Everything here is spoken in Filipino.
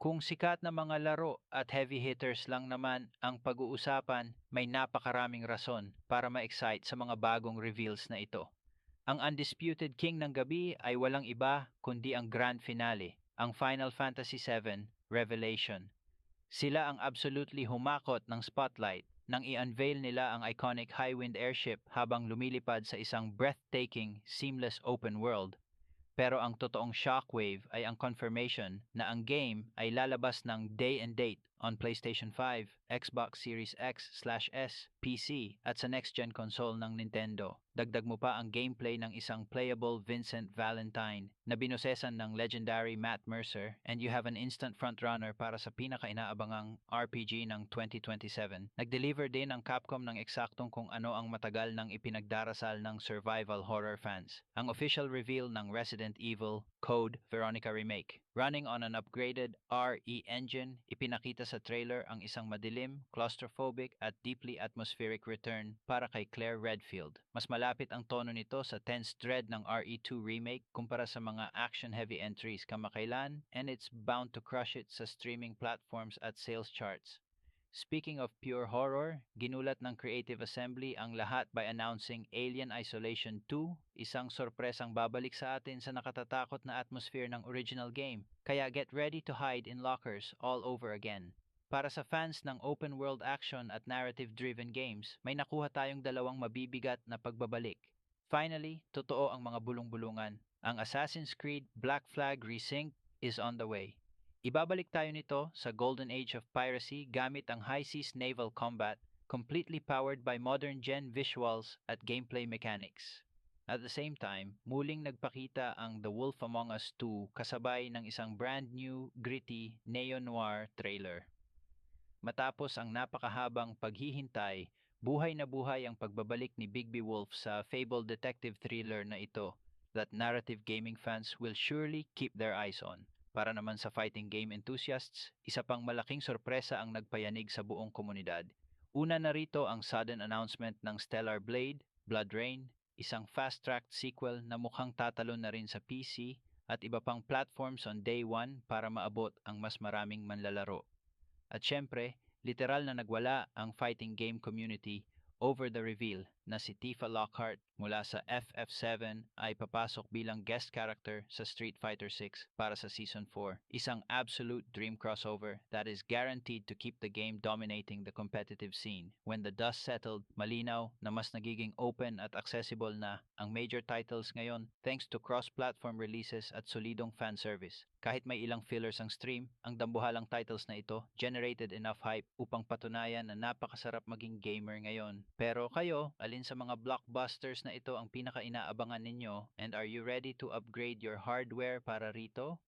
Kung sikat na mga laro at heavy hitters lang naman ang pag-uusapan, may napakaraming rason para ma-excite sa mga bagong reveals na ito. Ang undisputed king ng gabi ay walang iba kundi ang grand finale, ang Final Fantasy VII Revelation. Sila ang absolutely humakot ng spotlight nang i-unveil nila ang iconic Highwind airship habang lumilipad sa isang breathtaking, seamless open world. Pero ang totoong shockwave ay ang confirmation na ang game ay lalabas ng day and date on PlayStation 5, Xbox Series X/S, PC at sa next-gen console ng Nintendo. Dagdag mo pa ang gameplay ng isang playable Vincent Valentine na binosesan ng legendary Matt Mercer, and you have an instant frontrunner para sa pinaka-inaabangang RPG ng 2027. Nag-deliver din ang Capcom ng eksaktong kung ano ang matagal nang ipinagdarasal ng survival horror fans. Ang official reveal ng Resident Evil Code Veronica Remake. Running on an upgraded RE engine, ipinakita sa trailer ang isang madilim, claustrophobic at deeply atmospheric return para kay Claire Redfield. Mas malapit ang tono nito sa tense dread ng RE2 Remake kumpara sa mga action-heavy entries kamakailan, and it's bound to crush it sa streaming platforms at sales charts. Speaking of pure horror, ginulat ng Creative Assembly ang lahat by announcing Alien Isolation 2, isang sorpresang babalik sa atin sa nakatatakot na atmosphere ng original game. Kaya get ready to hide in lockers all over again. Para sa fans ng open world action at narrative-driven games, may nakuha tayong dalawang mabibigat na pagbabalik. Finally, totoo ang mga bulong-bulungan. Ang Assassin's Creed Black Flag Resync is on the way. Ibabalik tayo nito sa golden age of piracy gamit ang high seas naval combat, completely powered by modern gen visuals at gameplay mechanics. At the same time, muling nagpakita ang The Wolf Among Us 2 kasabay ng isang brand new, gritty, neo-noir trailer. Matapos ang napakahabang paghihintay, buhay na buhay ang pagbabalik ni Bigby Wolf sa fabled detective thriller na ito that narrative gaming fans will surely keep their eyes on. Para naman sa fighting game enthusiasts, isa pang malaking sorpresa ang nagpayanig sa buong komunidad. Una na rito ang sudden announcement ng Stellar Blade, Blood Rain, isang fast-tracked sequel na mukhang tatalon na rin sa PC at iba pang platforms on day 1 para maabot ang mas maraming manlalaro. At syempre, literal na nagwala ang fighting game community over the reveal na si Tifa Lockhart mula sa FF7 ay papasok bilang guest character sa Street Fighter 6 para sa Season 4. Isang absolute dream crossover that is guaranteed to keep the game dominating the competitive scene. When the dust settled, malinaw na mas nagiging open at accessible na ang major titles ngayon thanks to cross-platform releases at solidong fan service. Kahit may ilang fillers ang stream, ang dambuhalang titles na ito generated enough hype upang patunayan na napakasarap maging gamer ngayon. Pero kayo, alin sa mga blockbusters na ito ang pinaka-inaabangan ninyo, and are you ready to upgrade your hardware para rito?